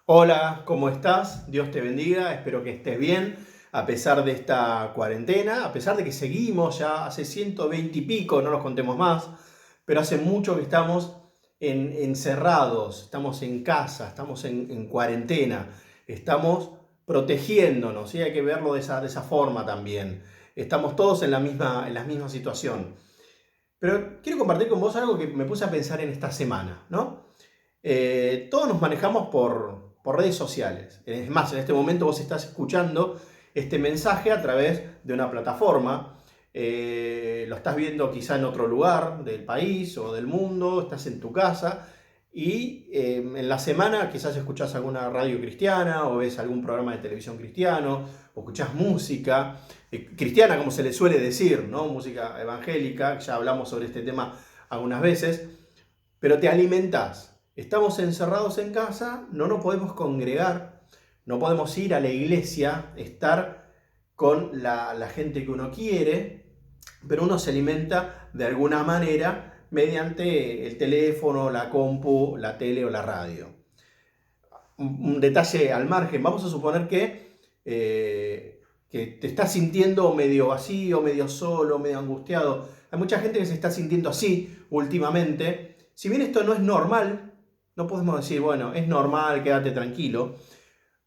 Hola, ¿cómo estás? Dios te bendiga, espero que estés bien a pesar de esta cuarentena, a pesar de que seguimos ya hace 120 y pico, no los contemos más, pero hace mucho que estamos encerrados, estamos en casa, estamos en cuarentena, estamos protegiéndonos, y hay que verlo de esa forma también. Estamos todos en la misma situación. Pero quiero compartir con vos algo que me puse a pensar en esta semana, ¿no? Todos nos manejamos por redes sociales. Es más, en este momento vos estás escuchando este mensaje a través de una plataforma. Lo estás viendo quizá en otro lugar del país o del mundo, estás en tu casa y en la semana quizás escuchás alguna radio cristiana o ves algún programa de televisión cristiano o escuchás música cristiana, como se le suele decir, ¿no? Música evangélica, ya hablamos sobre este tema algunas veces, pero te alimentás. Estamos encerrados en casa, no nos podemos congregar, no podemos ir a la iglesia, estar con la gente que uno quiere, pero uno se alimenta de alguna manera mediante el teléfono, la compu, la tele o la radio. Un detalle al margen, vamos a suponer que te estás sintiendo medio vacío, medio solo, medio angustiado. Hay mucha gente que se está sintiendo así últimamente. Si bien esto no es normal, no podemos decir, bueno, es normal, quédate tranquilo,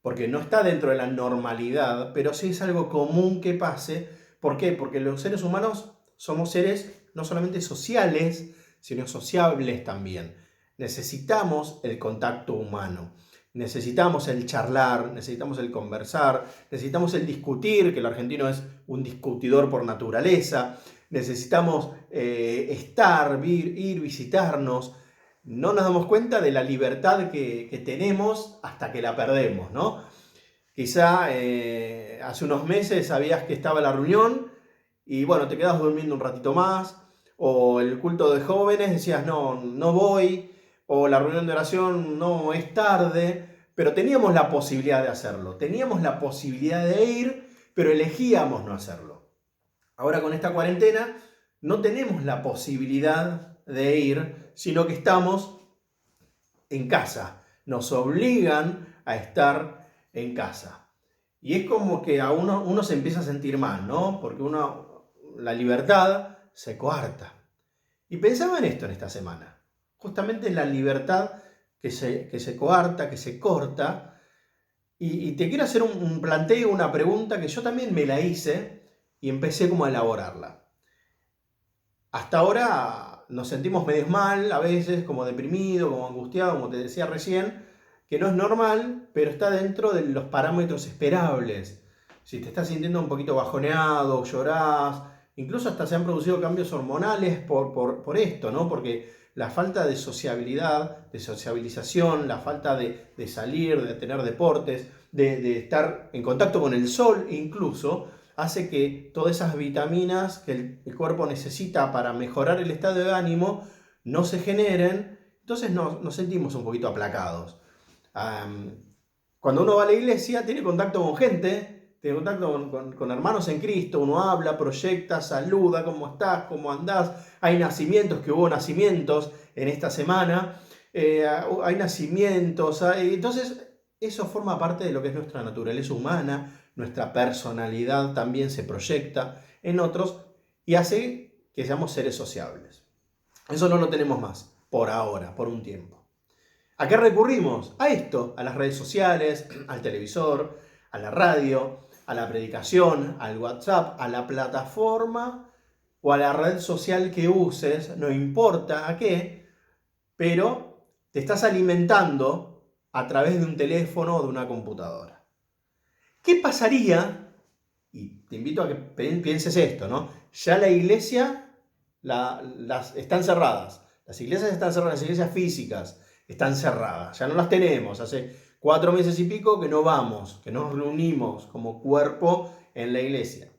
porque no está dentro de la normalidad, pero sí es algo común que pase. ¿Por qué? Porque los seres humanos somos seres no solamente sociales, sino sociables también. Necesitamos el contacto humano. Necesitamos el charlar, necesitamos el conversar, necesitamos el discutir, que el argentino es un discutidor por naturaleza. Necesitamos estar, ir, visitarnos. No nos damos cuenta de la libertad que tenemos hasta que la perdemos, ¿no? Quizá hace unos meses sabías que estaba la reunión y bueno, te quedabas durmiendo un ratito más, o el culto de jóvenes decías, no, no voy, o la reunión de oración, no, es tarde, pero teníamos la posibilidad de hacerlo, teníamos la posibilidad de ir, pero elegíamos no hacerlo. Ahora con esta cuarentena no tenemos la posibilidad de ir, sino que estamos en casa, nos obligan a estar en casa. Y es como que a uno se empieza a sentir mal, ¿no? Porque la libertad se coarta. Y pensaba en esto en esta semana, justamente en la libertad que se coarta, que se corta. Y te quiero hacer un planteo, una pregunta que yo también me la hice y empecé como a elaborarla. Hasta ahora nos sentimos medio mal, a veces como deprimido, como angustiado, como te decía recién, que no es normal, pero está dentro de los parámetros esperables. Si te estás sintiendo un poquito bajoneado, llorás, incluso hasta se han producido cambios hormonales por esto, ¿no? Porque la falta de sociabilidad, de sociabilización, la falta de salir, de tener deportes, de estar en contacto con el sol incluso, hace que todas esas vitaminas que el cuerpo necesita para mejorar el estado de ánimo no se generen, entonces nos sentimos un poquito aplacados. Cuando uno va a la iglesia tiene contacto con gente, tiene contacto con hermanos en Cristo, uno habla, proyecta, saluda, ¿cómo estás? ¿Cómo andás? Hay nacimientos, que hubo nacimientos en esta semana, hay nacimientos, entonces eso forma parte de lo que es nuestra naturaleza humana, nuestra personalidad también se proyecta en otros y hace que seamos seres sociables. Eso no lo tenemos más, por ahora, por un tiempo. ¿A qué recurrimos? A esto, a las redes sociales, al televisor, a la radio, a la predicación, al WhatsApp, a la plataforma o a la red social que uses, no importa a qué, pero te estás alimentando a través de un teléfono o de una computadora. ¿Qué pasaría? Y te invito a que pienses esto, ¿no? Ya la iglesia están cerradas. Las iglesias están cerradas, las iglesias físicas están cerradas. Ya no las tenemos. Hace 4 meses y pico que no vamos, que nos reunimos como cuerpo en la iglesia.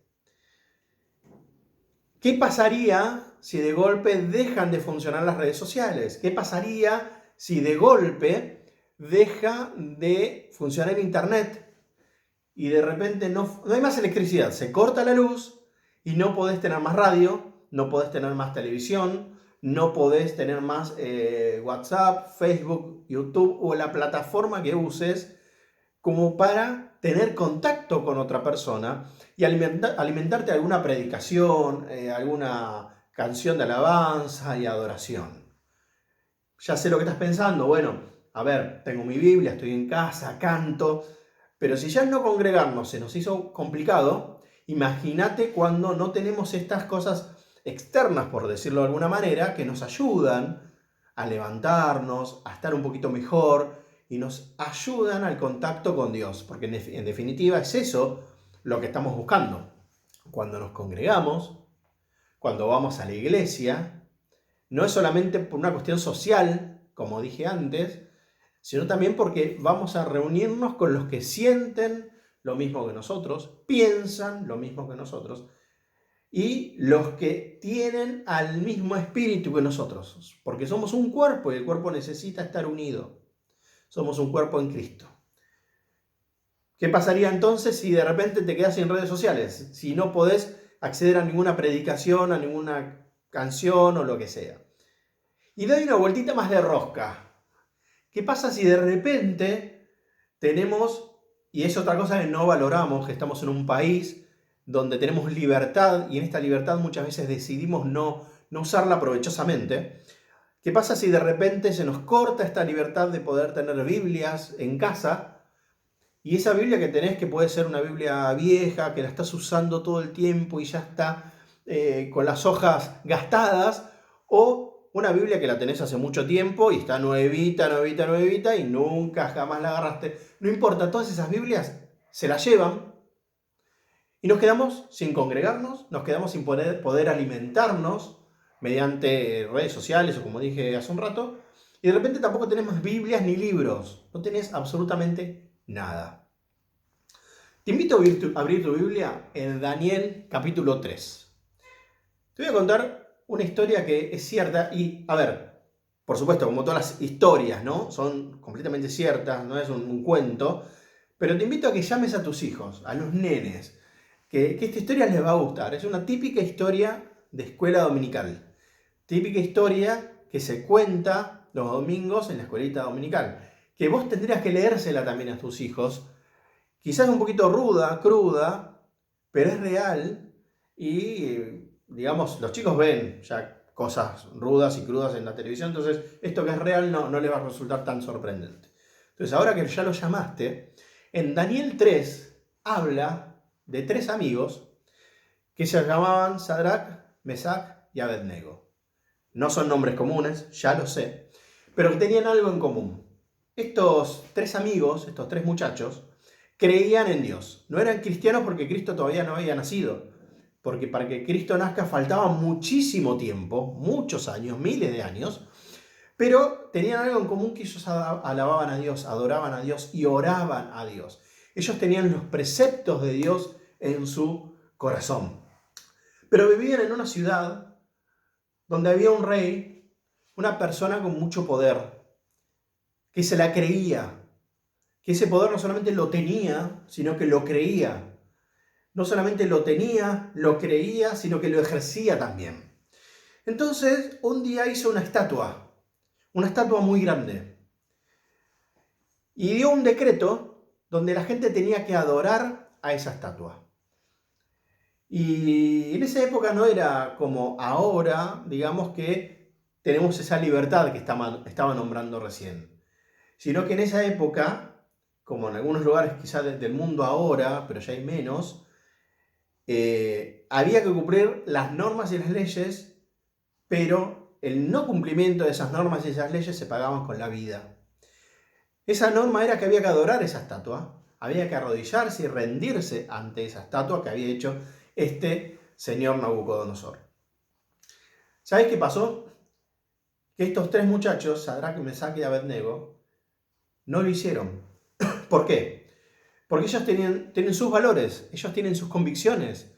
¿Qué pasaría si de golpe dejan de funcionar las redes sociales? ¿Qué pasaría si de golpe deja de funcionar Internet? Y de repente no hay más electricidad, se corta la luz y no podés tener más radio, no podés tener más televisión, no podés tener más WhatsApp, Facebook, YouTube o la plataforma que uses como para tener contacto con otra persona y alimentarte de alguna predicación, alguna canción de alabanza y adoración. Ya sé lo que estás pensando, bueno, a ver, tengo mi Biblia, estoy en casa, canto, pero si ya no congregarnos se nos hizo complicado, imagínate cuando no tenemos estas cosas externas, por decirlo de alguna manera, que nos ayudan a levantarnos, a estar un poquito mejor y nos ayudan al contacto con Dios, porque en definitiva es eso lo que estamos buscando. Cuando nos congregamos, cuando vamos a la iglesia, no es solamente por una cuestión social, como dije antes, sino también porque vamos a reunirnos con los que sienten lo mismo que nosotros, piensan lo mismo que nosotros, y los que tienen al mismo espíritu que nosotros, porque somos un cuerpo y el cuerpo necesita estar unido. Somos un cuerpo en Cristo. ¿Qué pasaría entonces si de repente te quedas sin redes sociales? Si no podés acceder a ninguna predicación, a ninguna canción o lo que sea. Y doy una vueltita más de rosca. ¿Qué pasa si de repente tenemos, y es otra cosa que no valoramos, que estamos en un país donde tenemos libertad y en esta libertad muchas veces decidimos no usarla provechosamente? ¿Qué pasa si de repente se nos corta esta libertad de poder tener Biblias en casa? Y esa Biblia que tenés, que puede ser una Biblia vieja, que la estás usando todo el tiempo y ya está con las hojas gastadas, o una Biblia que la tenés hace mucho tiempo y está nuevita, nuevita, nuevita y nunca jamás la agarraste. No importa, todas esas Biblias se las llevan y nos quedamos sin congregarnos, nos quedamos sin poder alimentarnos mediante redes sociales o como dije hace un rato, y de repente tampoco tenemos Biblias ni libros, no tenés absolutamente nada. Te invito a abrir tu Biblia en Daniel capítulo 3. Te voy a contar una historia que es cierta y, a ver, por supuesto, como todas las historias, ¿no? Son completamente ciertas, no es un cuento, pero te invito a que llames a tus hijos, a los nenes, que esta historia les va a gustar. Es una típica historia de escuela dominical, típica historia que se cuenta los domingos en la escuelita dominical, que vos tendrías que leérsela también a tus hijos. Quizás un poquito ruda, cruda, pero es real y, digamos, los chicos ven ya cosas rudas y crudas en la televisión, entonces esto que es real no les va a resultar tan sorprendente. Entonces ahora que ya lo llamaste, en Daniel 3 habla de tres amigos que se llamaban Sadrach, Mesach y Abednego. No son nombres comunes, ya lo sé, pero que tenían algo en común. Estos tres amigos, estos tres muchachos, creían en Dios. No eran cristianos porque Cristo todavía no había nacido. Porque para que Cristo nazca faltaba muchísimo tiempo, muchos años, miles de años. Pero tenían algo en común, que ellos alababan a Dios, adoraban a Dios y oraban a Dios. Ellos tenían los preceptos de Dios en su corazón. Pero vivían en una ciudad donde había un rey, una persona con mucho poder, que se la creía, que ese poder no solamente lo tenía, sino que lo creía. No solamente lo tenía, lo creía, sino que lo ejercía también. Entonces, un día hizo una estatua muy grande, y dio un decreto donde la gente tenía que adorar a esa estatua. Y en esa época no era como ahora, digamos, que tenemos esa libertad que estaba nombrando recién, sino que en esa época, como en algunos lugares quizás del mundo ahora, pero ya hay menos, había que cumplir las normas y las leyes, pero el no cumplimiento de esas normas y esas leyes se pagaban con la vida. Esa norma era que había que adorar esa estatua, había que arrodillarse y rendirse ante esa estatua que había hecho este señor Nabucodonosor. ¿Sabés qué pasó? Que estos tres muchachos, Sadrach, Mesach y Abednego, no lo hicieron. ¿Por qué? Porque ellos tienen sus valores, ellos tienen sus convicciones.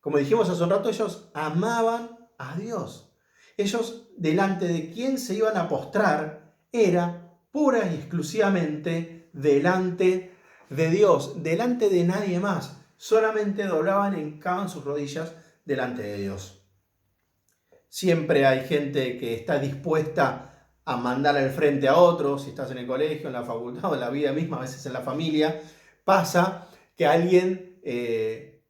Como dijimos hace un rato, ellos amaban a Dios. Ellos, delante de quien se iban a postrar, era pura y exclusivamente delante de Dios, delante de nadie más. Solamente doblaban, hincaban sus rodillas delante de Dios. siempre hay gente que está dispuesta a mandar al frente a otros, si estás en el colegio, en la facultad o en la vida misma, a veces en la familia, pasa que alguien,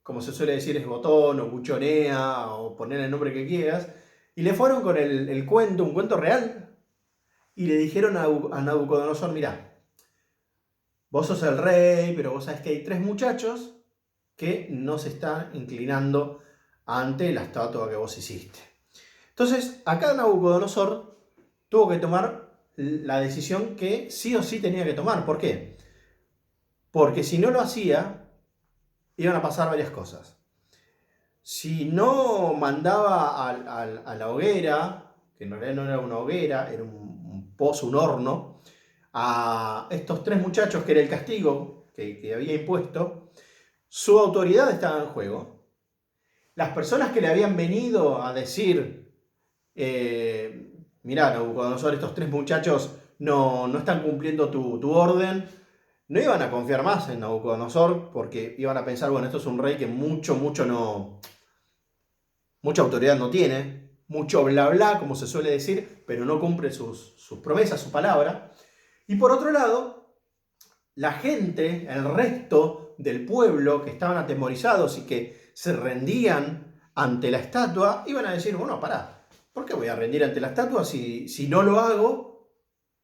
como se suele decir, es botón o buchonea o poner el nombre que quieras, y le fueron con el cuento, un cuento real, y le dijeron a Nabucodonosor, mirá, vos sos el rey, pero vos sabés que hay 3 muchachos que no se están inclinando ante la estatua que vos hiciste. Entonces, acá Nabucodonosor tuvo que tomar la decisión que sí o sí tenía que tomar. ¿Por qué? Porque si no lo hacía, iban a pasar varias cosas. Si no mandaba a la hoguera, que en realidad no era una hoguera, era un pozo, un horno, a estos 3 muchachos, que era el castigo que había impuesto, su autoridad estaba en juego. Las personas que le habían venido a decir, mirá, Nabucodonosor, estos 3 muchachos no están cumpliendo tu orden, no iban a confiar más en Nabucodonosor porque iban a pensar, bueno, esto es un rey que mucha autoridad no tiene, mucho bla bla, como se suele decir, pero no cumple sus promesas, su palabra. Y por otro lado, la gente, el resto del pueblo que estaban atemorizados y que se rendían ante la estatua, iban a decir, bueno, pará, ¿por qué voy a rendir ante la estatua si no lo hago,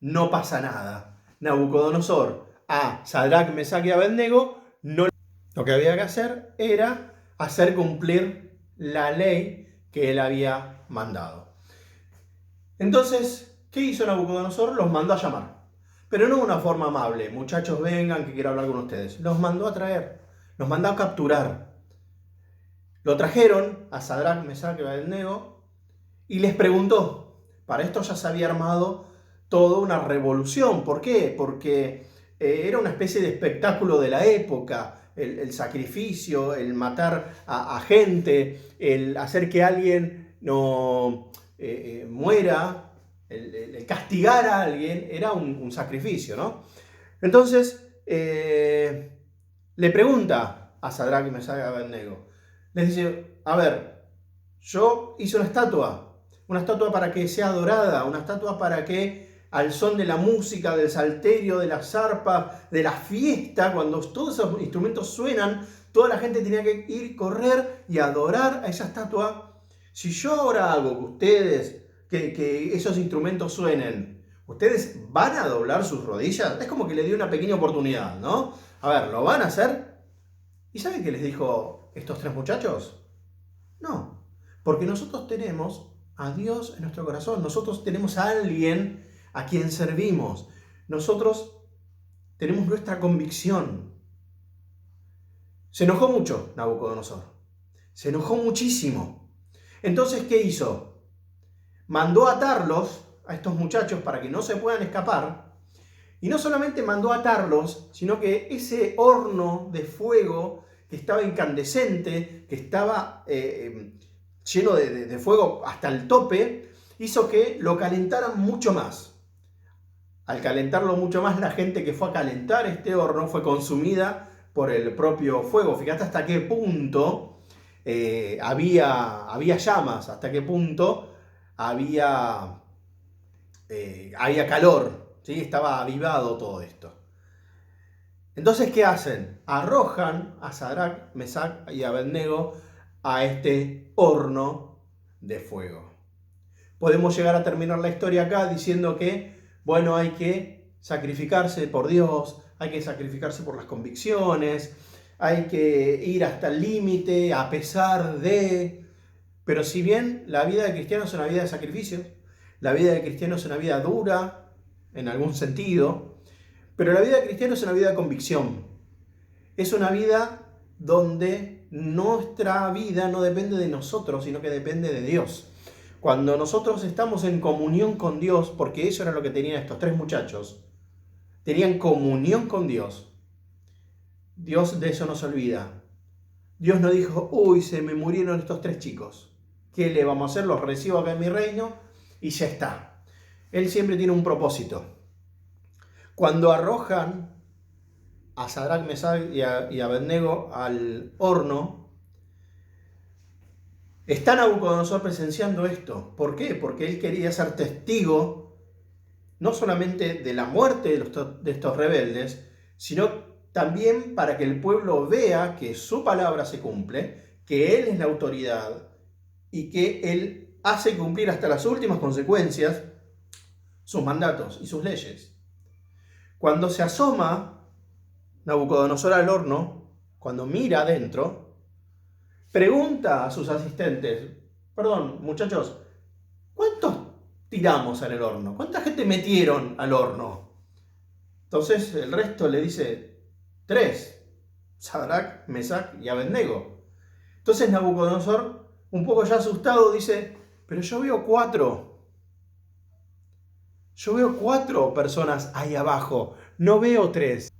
no pasa nada? Nabucodonosor a Sadrach, Mesach y Abednego, lo que había que hacer era hacer cumplir la ley que él había mandado. Entonces, ¿qué hizo Nabucodonosor? Los mandó a llamar. Pero no de una forma amable. Muchachos, vengan que quiero hablar con ustedes. Los mandó a traer. Los mandó a capturar. Lo trajeron a Sadrach, Mesach y Abednego y les preguntó. Para esto ya se había armado toda una revolución. ¿Por qué? Porque era una especie de espectáculo de la época. El sacrificio, el matar a gente, el hacer que alguien no muera, el castigar a alguien, era un sacrificio, ¿no? Entonces, le pregunta a Sadrach, Mesach y Abednego, les dice, a ver, yo hice una estatua para que sea adorada, una estatua para que al son de la música, del salterio, de las arpas, de la fiesta, cuando todos esos instrumentos suenan, toda la gente tenía que ir, correr y adorar a esa estatua. Si yo ahora hago que ustedes, que esos instrumentos suenen, ¿ustedes van a doblar sus rodillas? Es como que le dio una pequeña oportunidad, ¿no? A ver, ¿lo van a hacer? ¿Y saben qué les dijo estos 3 muchachos? No, porque nosotros tenemos a Dios en nuestro corazón, nosotros tenemos a alguien a quien servimos, nosotros tenemos nuestra convicción. Se enojó mucho Nabucodonosor, se enojó muchísimo. Entonces, ¿qué hizo? Mandó atarlos a estos muchachos para que no se puedan escapar, y no solamente mandó atarlos, sino que ese horno de fuego que estaba incandescente, que estaba lleno de fuego hasta el tope, hizo que lo calentaran mucho más. Al calentarlo mucho más, la gente que fue a calentar este horno fue consumida por el propio fuego. Fíjate hasta qué punto había llamas, hasta qué punto había calor, ¿sí? Estaba avivado todo esto. Entonces, ¿qué hacen? Arrojan a Sadrach, Mesach y Abednego a este horno de fuego. Podemos llegar a terminar la historia acá diciendo que, bueno, hay que sacrificarse por Dios, hay que sacrificarse por las convicciones, hay que ir hasta el límite a pesar de... Pero si bien la vida de cristiano es una vida de sacrificios, la vida de cristiano es una vida dura, en algún sentido, pero la vida de cristiano es una vida de convicción. Es una vida donde nuestra vida no depende de nosotros, sino que depende de Dios. Cuando nosotros estamos en comunión con Dios, porque eso era lo que tenían estos 3 muchachos, tenían comunión con Dios. Dios de eso no se olvida. Dios no dijo, uy, se me murieron estos 3 chicos. ¿Qué le vamos a hacer? Los recibo acá en mi reino y ya está. Él siempre tiene un propósito. Cuando arrojan a Sadrach, Mesach y Abednego al horno, Está Nabucodonosor presenciando esto. ¿Por qué? Porque él quería ser testigo no solamente de la muerte de estos rebeldes, sino también para que el pueblo vea que su palabra se cumple, que él es la autoridad y que él hace cumplir hasta las últimas consecuencias sus mandatos y sus leyes. Cuando se asoma Nabucodonosor al horno, cuando mira adentro, pregunta a sus asistentes, perdón, muchachos, ¿cuántos tiramos en el horno? ¿Cuánta gente metieron al horno? Entonces el resto le dice, 3, Sadrac, Mesac y Abednego. Entonces Nabucodonosor, un poco ya asustado, dice, pero yo veo 4. Yo veo 4 personas ahí abajo, no veo 3.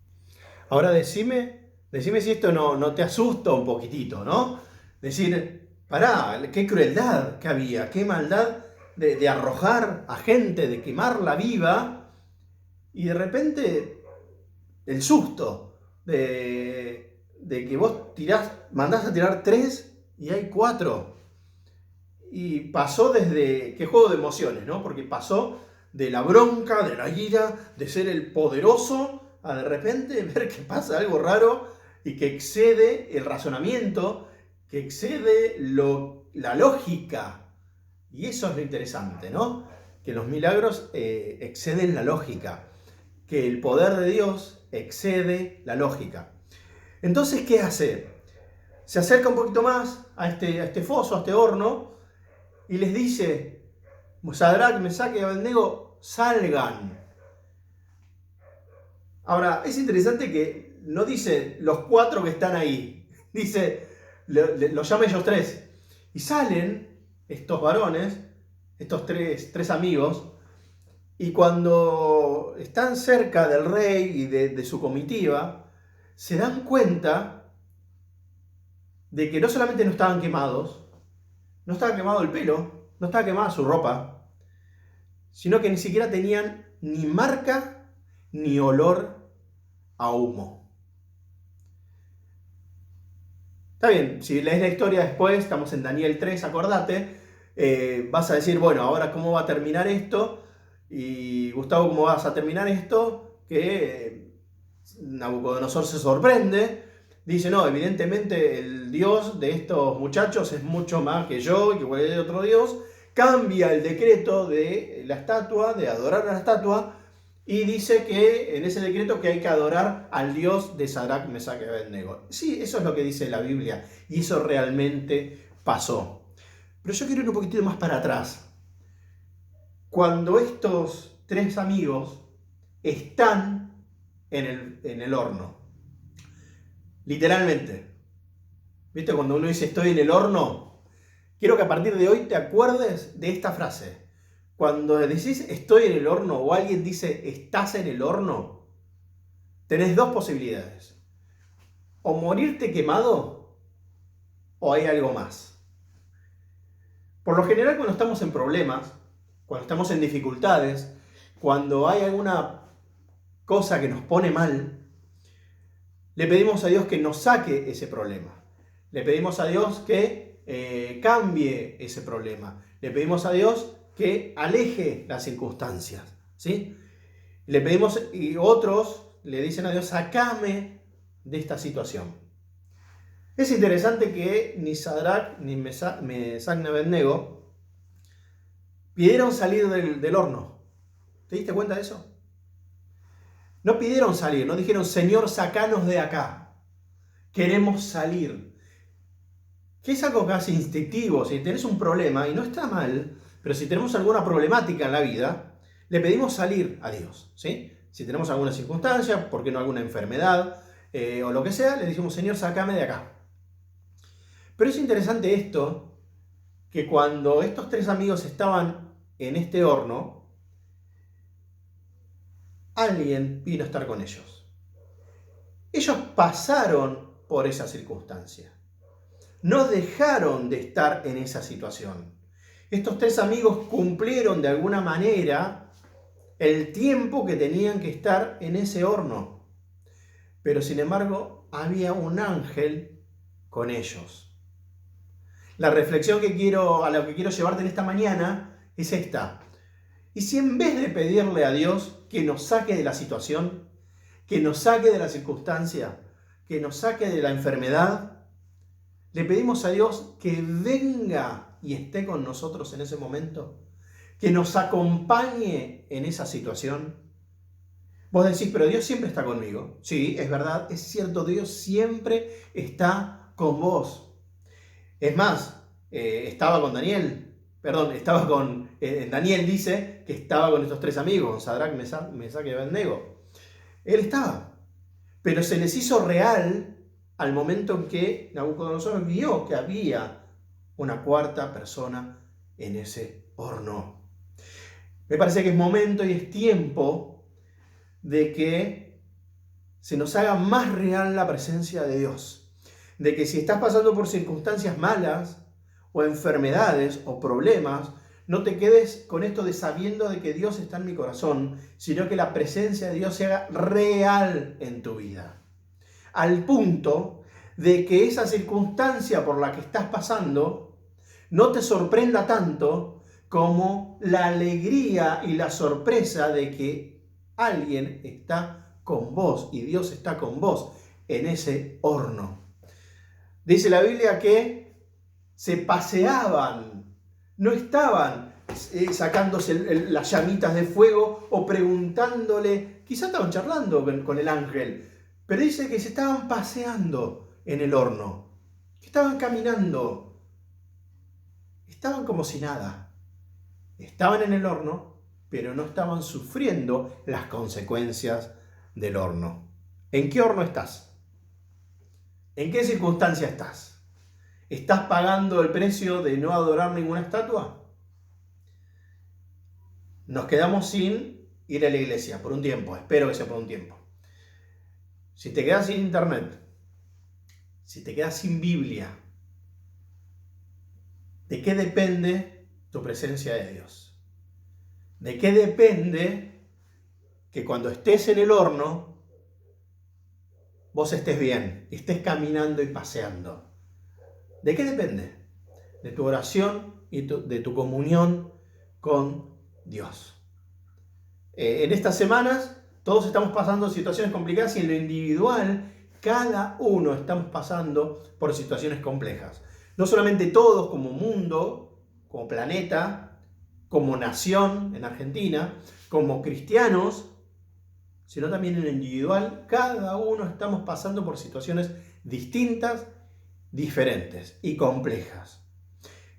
Ahora decime si esto no te asusta un poquitito, ¿no? Decir, pará, qué crueldad que había, qué maldad de arrojar a gente, de quemarla viva, y de repente el susto de que vos mandás a tirar 3 y hay 4. Y pasó desde, qué juego de emociones, ¿no? Porque pasó de la bronca, de la ira, de ser el poderoso, a de repente ver que pasa algo raro y que excede el razonamiento, que excede la lógica. Y eso es lo interesante, ¿no? Que los milagros exceden la lógica, que el poder de Dios excede la lógica. Entonces, ¿qué hace? Se acerca un poquito más a este foso, a este horno, y les dice, Sadrac, Mesac y Abednego, salgan. Ahora, es interesante que no dice los 4 que están ahí, dice, los llama ellos 3. Y salen estos varones, estos tres amigos, y cuando están cerca del rey y de su comitiva, se dan cuenta de que no solamente no estaban quemados, no estaba quemado el pelo, no estaba quemada su ropa, sino que ni siquiera tenían ni marca ni olor a humo. Está bien, si lees la historia después, estamos en Daniel 3, acordate, vas a decir, bueno, ahora cómo va a terminar esto, y Gustavo, ¿cómo vas a terminar esto? Que Nabucodonosor se sorprende, dice, no, evidentemente el Dios de estos muchachos es mucho más que yo y que cualquier otro Dios, cambia el decreto de la estatua, de adorar a la estatua, y dice que en ese decreto que hay que adorar al Dios de Sadrac, Mesac y Abednego. Sí, eso es lo que dice la Biblia, y eso realmente pasó. Pero yo quiero ir un poquitito más para atrás. Cuando estos 3 amigos están en el horno, literalmente, ¿viste? Cuando uno dice estoy en el horno, quiero que a partir de hoy te acuerdes de esta frase. Cuando decís estoy en el horno o alguien dice estás en el horno, tenés 2 posibilidades. O morirte quemado o hay algo más. Por lo general, cuando estamos en problemas, cuando estamos en dificultades, cuando hay alguna cosa que nos pone mal, le pedimos a Dios que nos saque ese problema. Le pedimos a Dios que cambie ese problema. Le pedimos a Dios que aleje las circunstancias, ¿sí? Le pedimos, y otros le dicen a Dios, sacame de esta situación. Es interesante que ni Sadrac ni Mesac ni Abednego pidieron salir del horno. ¿Te diste cuenta de eso? No pidieron salir, no dijeron, Señor, sacanos de acá. Queremos salir. Que es algo casi instintivo. Si tenés un problema, y no está mal, pero si tenemos alguna problemática en la vida, le pedimos salir a Dios, ¿sí? Si tenemos alguna circunstancia, ¿por qué no alguna enfermedad o lo que sea? Le decimos, Señor, sácame de acá. Pero es interesante esto, que cuando estos 3 amigos estaban en este horno, alguien vino a estar con ellos. Ellos pasaron por esa circunstancia. No dejaron de estar en esa situación. Estos 3 amigos cumplieron de alguna manera el tiempo que tenían que estar en ese horno. Pero sin embargo, había un ángel con ellos. La reflexión a la que quiero llevarte en esta mañana es esta. ¿Y si en vez de pedirle a Dios que nos saque de la situación, que nos saque de la circunstancia, que nos saque de la enfermedad, le pedimos a Dios que venga y esté con nosotros en ese momento, que nos acompañe en esa situación? Vos decís, pero Dios siempre está conmigo. Sí, es verdad, es cierto, Dios siempre está con vos. Es más, estaba con Daniel, perdón, Daniel dice que estaba con estos tres amigos, Sadrac, Mesach y Abednego. Él estaba, pero se les hizo real al momento en que Nabucodonosor vio que había una cuarta persona en ese horno. Me parece que es momento y es tiempo de que se nos haga más real la presencia de Dios. De que si estás pasando por circunstancias malas o enfermedades o problemas, no te quedes con esto de sabiendo de que Dios está en mi corazón, sino que la presencia de Dios se haga real en tu vida. Al punto de que esa circunstancia por la que estás pasando no te sorprenda tanto como la alegría y la sorpresa de que alguien está con vos y Dios está con vos en ese horno. Dice la Biblia que se paseaban, no estaban sacándose las llamitas de fuego o preguntándole, quizás estaban charlando con el ángel, pero dice que se estaban paseando en el horno, que estaban caminando, estaban como si nada. Estaban en el horno, pero no estaban sufriendo las consecuencias del horno. ¿En qué horno estás? ¿En qué circunstancia estás? ¿Estás pagando el precio de no adorar ninguna estatua? Nos quedamos sin ir a la iglesia por un tiempo, espero que sea por un tiempo. Si te quedas sin internet, si te quedas sin Biblia, ¿de qué depende tu presencia de Dios? ¿De qué depende que cuando estés en el horno vos estés bien, estés caminando y paseando? ¿De qué depende? De tu oración y de tu comunión con Dios. En estas semanas todos estamos pasando situaciones complicadas y en lo individual cada uno estamos pasando por situaciones complejas. No solamente todos como mundo, como planeta, como nación en Argentina, como cristianos, sino también en lo individual, cada uno estamos pasando por situaciones distintas, diferentes y complejas.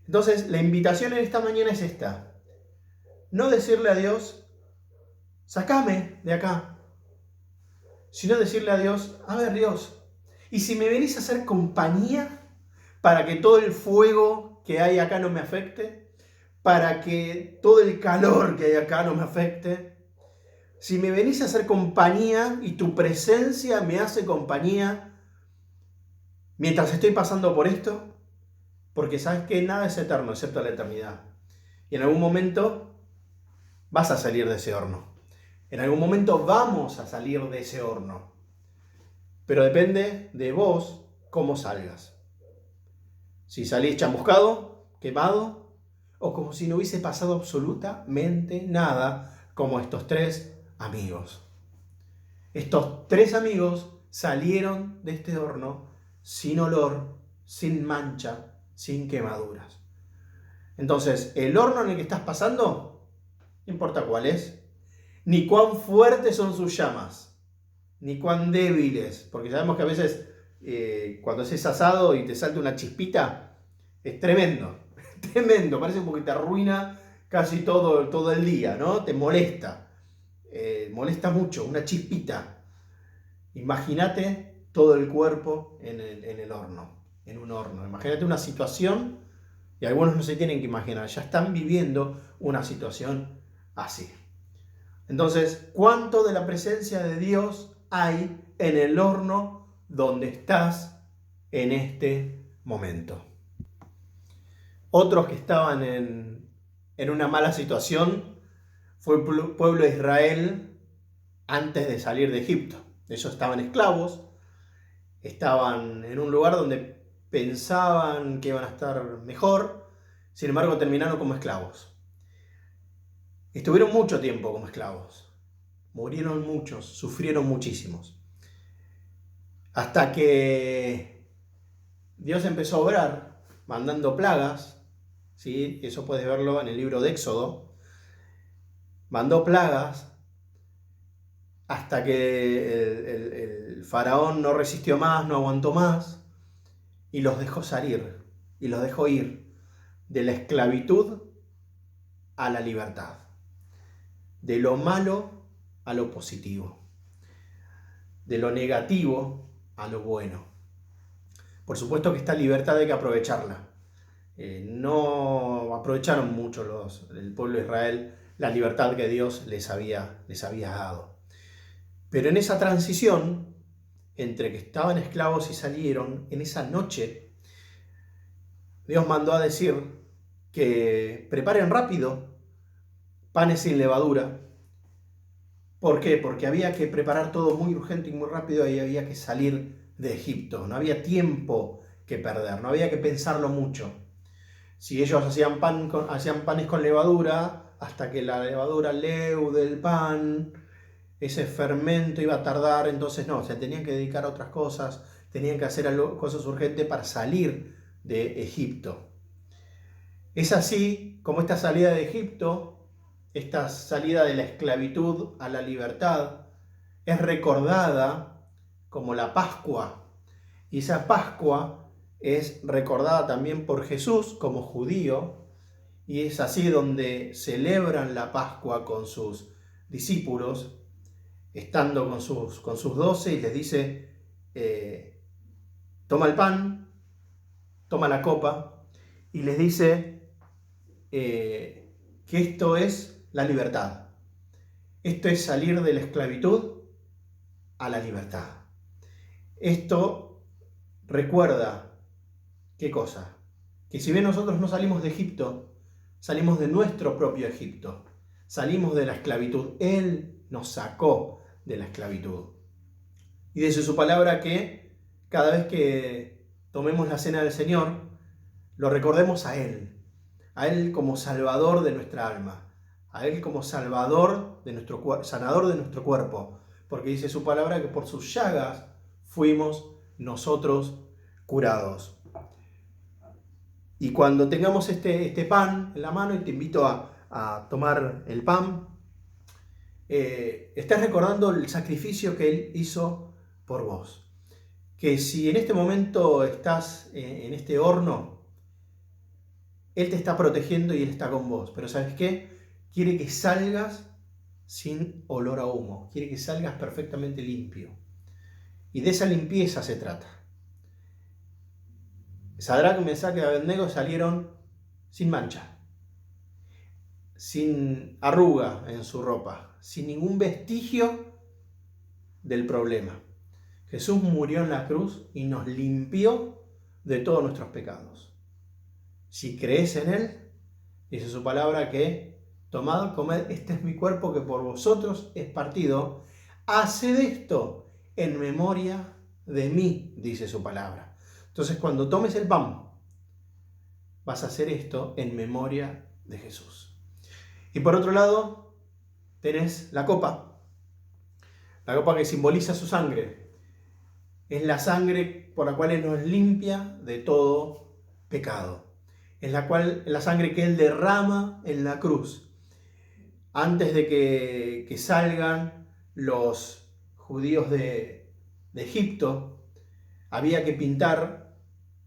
Entonces, la invitación en esta mañana es esta. No decirle a Dios, sacame de acá, sino decirle a Dios, a ver Dios, ¿y si me venís a hacer compañía para que todo el fuego que hay acá no me afecte? Para que todo el calor que hay acá no me afecte. Si me venís a hacer compañía y tu presencia me hace compañía mientras estoy pasando por esto, porque sabes que nada es eterno excepto la eternidad. Y en algún momento vas a salir de ese horno. En algún momento vamos a salir de ese horno. Pero depende de vos cómo salgas. Si salís chamuscado, quemado, o como si no hubiese pasado absolutamente nada, como estos tres amigos. Estos tres amigos salieron de este horno sin olor, sin mancha, sin quemaduras. Entonces, el horno en el que estás pasando, no importa cuál es, ni cuán fuertes son sus llamas, ni cuán débiles, porque sabemos que a veces cuando haces asado y te salta una chispita, es tremendo, tremendo, parece como que te arruina casi todo el día, ¿no? Te molesta. Molesta mucho, una chispita. Imagínate todo el cuerpo en el horno, en un horno. Imagínate una situación, y algunos no se tienen que imaginar, ya están viviendo una situación así. Entonces, ¿cuánto de la presencia de Dios hay en el horno donde estás en este momento? Otros que estaban en una mala situación fue el pueblo de Israel antes de salir de Egipto. Ellos estaban esclavos, estaban en un lugar donde pensaban que iban a estar mejor, sin embargo terminaron como esclavos. Estuvieron mucho tiempo como esclavos, murieron muchos, sufrieron muchísimos, hasta que Dios empezó a obrar, mandando plagas, ¿sí? Eso puedes verlo en el libro de Éxodo. Mandó plagas hasta que el faraón no resistió más, no aguantó más, y los dejó salir, y los dejó ir de la esclavitud a la libertad, de lo malo a lo positivo, de lo negativo a lo bueno. Por supuesto que esta libertad hay que aprovecharla. No aprovecharon mucho el pueblo de Israel la libertad que Dios les había dado. Pero en esa transición, entre que estaban esclavos y salieron, en esa noche, Dios mandó a decir que preparen rápido panes sin levadura. ¿Por qué? Porque había que preparar todo muy urgente y muy rápido y había que salir de Egipto. No había tiempo que perder, no había que pensarlo mucho. Si ellos hacían panes con levadura, hasta que la levadura leude el pan, ese fermento iba a tardar, entonces no, se tenían que dedicar a otras cosas, tenían que hacer cosas urgentes para salir de Egipto. Es así como esta salida de Egipto, esta salida de la esclavitud a la libertad, es recordada como la Pascua. Y esa Pascua es recordada también por Jesús como judío, y es así donde celebran la Pascua con sus discípulos, estando con sus 12, y les dice, toma el pan, toma la copa, y les dice que esto es la libertad. Esto es salir de la esclavitud a la libertad. Esto recuerda, ¿qué cosa? Que si bien nosotros no salimos de Egipto, salimos de nuestro propio Egipto. Salimos de la esclavitud. Él nos sacó de la esclavitud. Y dice su palabra que cada vez que tomemos la cena del Señor, lo recordemos a Él como Salvador de nuestra alma, a Él como Salvador de sanador de nuestro cuerpo, porque dice su palabra que por sus llagas fuimos nosotros curados. Y cuando tengamos este pan en la mano, y te invito a tomar el pan, estás recordando el sacrificio que Él hizo por vos. Que si en este momento estás en este horno, Él te está protegiendo y Él está con vos. Pero ¿sabes qué? Quiere que salgas sin olor a humo. Quiere que salgas perfectamente limpio. Y de esa limpieza se trata. Sadrac, Mesac y Abednego salieron sin mancha, sin arruga en su ropa, sin ningún vestigio del problema. Jesús murió en la cruz y nos limpió de todos nuestros pecados. Si crees en Él, dice su palabra que tomad, comed, este es mi cuerpo que por vosotros es partido. Haced esto en memoria de mí, dice su palabra. Entonces, cuando tomes el pan, vas a hacer esto en memoria de Jesús. Y por otro lado, tenés la copa que simboliza su sangre. Es la sangre por la cual Él nos limpia de todo pecado. Es la sangre que Él derrama en la cruz. Antes de que salgan los judíos de Egipto, había que pintar,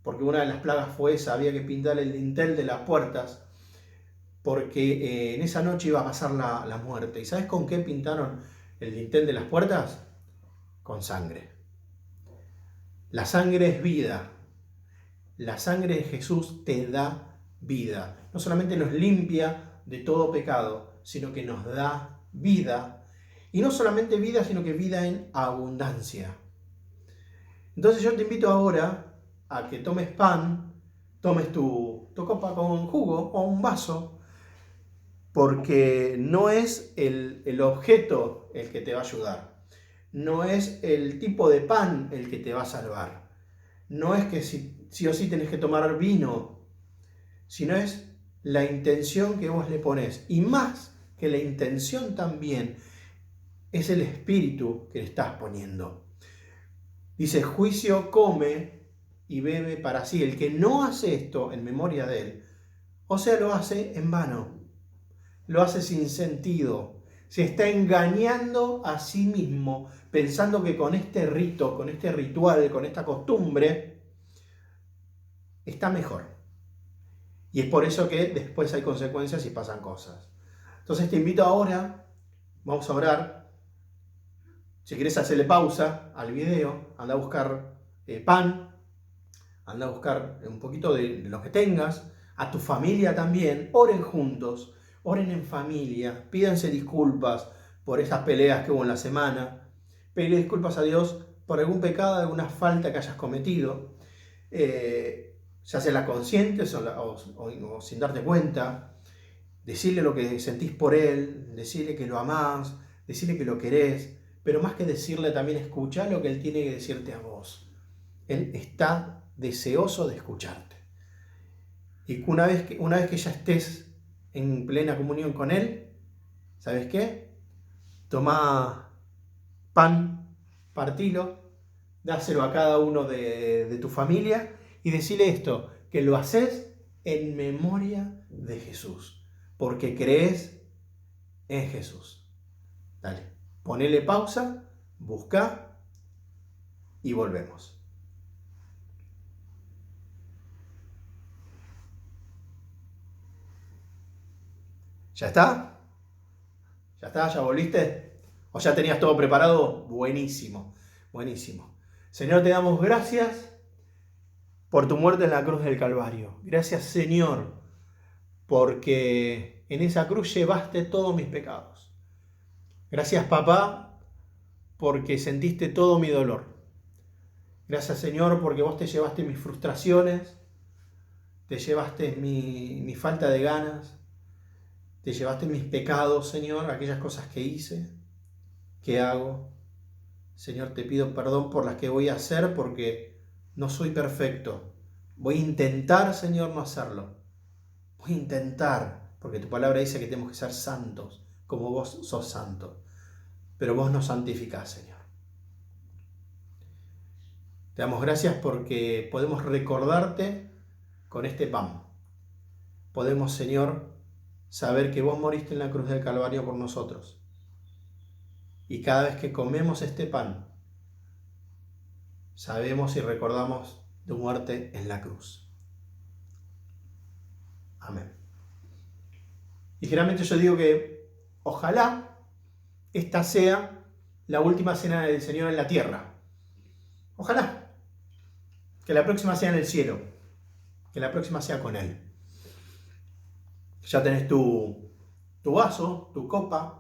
porque una de las plagas fue esa, había que pintar el dintel de las puertas, porque en esa noche iba a pasar la muerte. ¿Y sabes con qué pintaron el dintel de las puertas? Con sangre. La sangre es vida. La sangre de Jesús te da vida. No solamente nos limpia de todo pecado, sino que nos da vida. Y no solamente vida, sino que vida en abundancia. Entonces yo te invito ahora a que tomes pan, tomes tu copa con jugo o un vaso, porque no es el objeto el que te va a ayudar, no es el tipo de pan el que te va a salvar. no es que sí o sí tenés que tomar vino, sino es la intención que vos le ponés. Y más que la intención también, es el espíritu que le estás poniendo. Dice, juicio come y bebe para sí. El que no hace esto en memoria de él, o sea, lo hace en vano, lo hace sin sentido, se está engañando a sí mismo, pensando que con este rito, con este ritual, con esta costumbre, está mejor. Y es por eso que después hay consecuencias y pasan cosas. Entonces te invito ahora, vamos a orar. Si querés hacerle pausa al video, anda a buscar pan, anda a buscar un poquito de lo que tengas, a tu familia también, oren juntos, oren en familia, pídanse disculpas por esas peleas que hubo en la semana, pedirle disculpas a Dios por algún pecado, alguna falta que hayas cometido, ya sea la consciente o sin darte cuenta, decirle lo que sentís por él, decirle que lo amás, decirle que lo querés, pero más que decirle también escuchá lo que él tiene que decirte a vos. Él está deseoso de escucharte. Y una vez que ya estés en plena comunión con él, ¿sabes qué? Toma pan, partilo, dáselo a cada uno de tu familia y decirle esto, que lo haces en memoria de Jesús, porque crees en Jesús. Dale, ponele pausa, busca y volvemos. ¿Ya está? ¿Ya está? ¿Ya volviste? ¿O ya tenías todo preparado? Buenísimo, buenísimo. Señor, te damos gracias por tu muerte en la cruz del Calvario. Gracias, Señor, porque en esa cruz llevaste todos mis pecados. Gracias, papá, porque sentiste todo mi dolor. Gracias, Señor, porque vos te llevaste mis frustraciones, te llevaste mi falta de ganas, te llevaste mis pecados, Señor, aquellas cosas que hice, que hago. Señor, te pido perdón por las que voy a hacer porque no soy perfecto. Voy a intentar, Señor, no hacerlo. Voy a intentar, porque tu palabra dice que tenemos que ser santos, como vos sos santo. Pero vos nos santificás, Señor. Te damos gracias porque podemos recordarte con este pan. Podemos, Señor, saber que vos moriste en la cruz del Calvario por nosotros. Y cada vez que comemos este pan, sabemos y recordamos tu muerte en la cruz. Amén. Y generalmente yo digo que ojalá esta sea la última cena del Señor en la tierra. Ojalá. Que la próxima sea en el cielo. Que la próxima sea con Él. Ya tenés tu vaso, tu copa.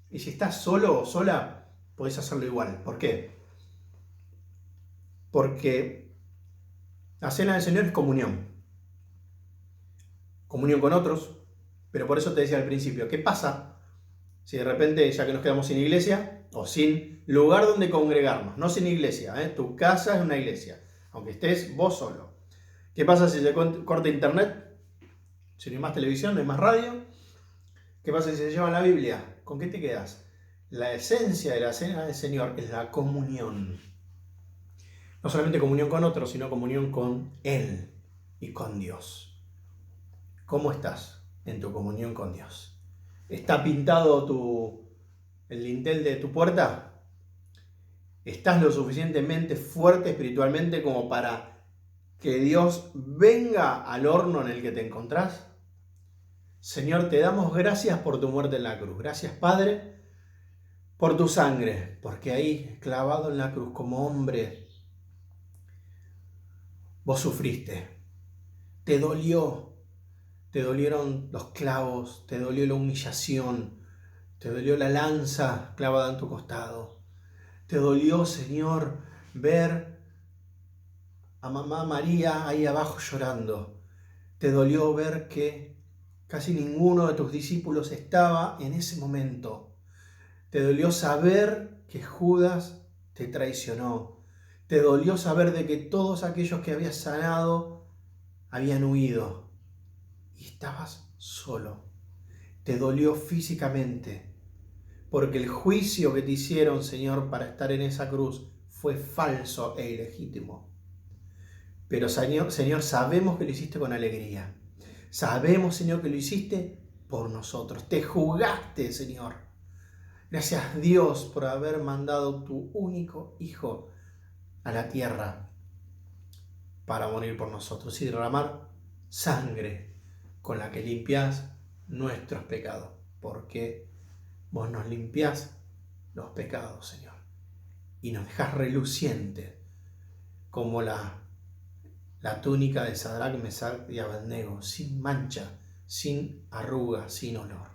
Y si estás solo o sola, podés hacerlo igual. ¿Por qué? Porque la cena del Señor es comunión. Comunión con otros. Pero por eso te decía al principio, ¿qué pasa si de repente, ya que nos quedamos sin iglesia o sin lugar donde congregarnos? No sin iglesia, tu casa es una iglesia, aunque estés vos solo. ¿Qué pasa si se corta internet? Si no hay más televisión, no hay más radio. ¿Qué pasa si se lleva la Biblia? ¿Con qué te quedas? La esencia de la cena del Señor es la comunión. No solamente comunión con otros, sino comunión con Él y con Dios. ¿Cómo estás en tu comunión con Dios? ¿Está pintado el dintel de tu puerta? ¿Estás lo suficientemente fuerte espiritualmente como para que Dios venga al horno en el que te encontrás? Señor, te damos gracias por tu muerte en la cruz. Gracias, Padre, por tu sangre, porque ahí, clavado en la cruz como hombre, vos sufriste. Te dolieron los clavos, te dolió la humillación, te dolió la lanza clavada en tu costado. Te dolió, Señor, ver a mamá María ahí abajo llorando. Te dolió ver que casi ninguno de tus discípulos estaba en ese momento. Te dolió saber que Judas te traicionó. Te dolió saber de que todos aquellos que habías sanado habían huido y estabas solo. Te dolió físicamente, porque el juicio que te hicieron, Señor, para estar en esa cruz fue falso e ilegítimo. Pero, Señor, sabemos que lo hiciste con alegría. Sabemos, Señor, que lo hiciste por nosotros. Te jugaste, Señor. Gracias, Dios, por haber mandado tu único Hijo a la tierra para morir por nosotros y derramar sangre con la que limpias nuestros pecados. Porque vos nos limpiás los pecados, Señor, y nos dejás relucientes como la túnica de Sadrach, Mesach y Abednego, sin mancha, sin arruga, sin olor.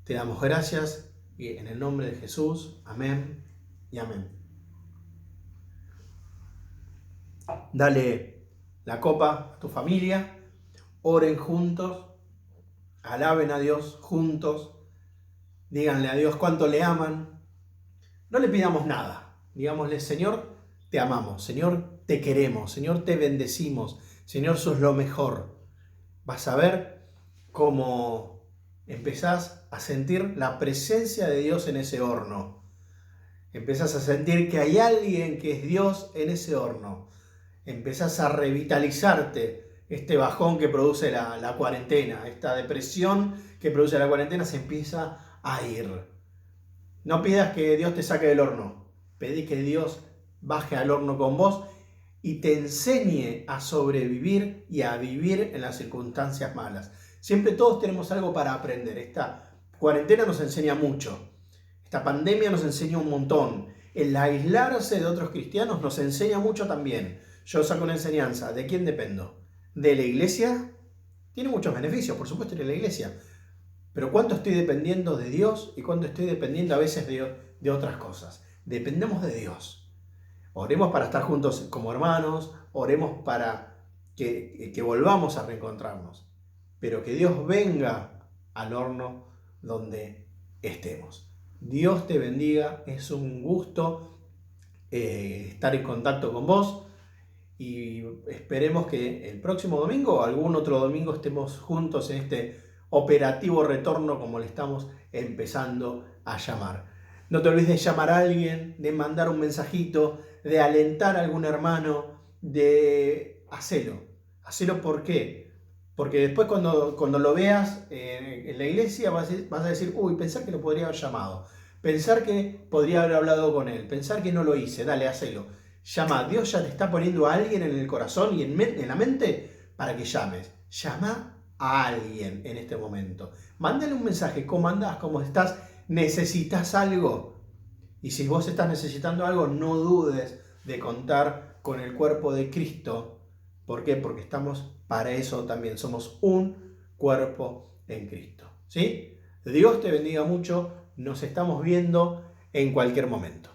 Te damos gracias y en el nombre de Jesús, amén y amén. Dale la copa a tu familia, oren juntos, alaben a Dios juntos, díganle a Dios cuánto le aman. No le pidamos nada, digámosle: Señor, te amamos, Señor, te queremos, Señor, te bendecimos, Señor, sos lo mejor. Vas a ver cómo empezás a sentir la presencia de Dios en ese horno. Empezás a sentir que hay alguien que es Dios en ese horno. Empezás a revitalizarte. Este bajón que produce la cuarentena, esta depresión que produce la cuarentena se empieza a ir. No pidas que Dios te saque del horno. Pedí que Dios baje al horno con vos y te enseñe a sobrevivir y a vivir en las circunstancias malas. Siempre todos tenemos algo para aprender. Esta cuarentena nos enseña mucho. Esta pandemia nos enseña un montón. El aislarse de otros cristianos nos enseña mucho también. Yo saco una enseñanza. ¿De quién dependo? ¿De la iglesia? Tiene muchos beneficios, por supuesto, de la iglesia. Pero ¿cuánto estoy dependiendo de Dios y cuánto estoy dependiendo a veces de otras cosas? Dependemos de Dios. Oremos para estar juntos como hermanos, oremos para que volvamos a reencontrarnos, pero que Dios venga al horno donde estemos. Dios te bendiga, es un gusto estar en contacto con vos y esperemos que el próximo domingo o algún otro domingo estemos juntos en este operativo retorno, como le estamos empezando a llamar. No te olvides de llamar a alguien, de mandar un mensajito, de alentar a algún hermano, de hacerlo. Hacelo, ¿por qué? Porque después cuando lo veas en la iglesia vas a decir: uy, pensar que lo podría haber llamado, pensar que podría haber hablado con él, pensar que no lo hice. Dale, hacelo. Llama. Dios ya te está poniendo a alguien en el corazón y en la mente para que llames. Llama a alguien en este momento. Mándale un mensaje. ¿Cómo andás? ¿Cómo estás? ¿Necesitas algo? Y si vos estás necesitando algo, no dudes de contar con el cuerpo de Cristo. ¿Por qué? Porque estamos para eso también. Somos un cuerpo en Cristo. ¿Sí? Dios te bendiga mucho. Nos estamos viendo en cualquier momento.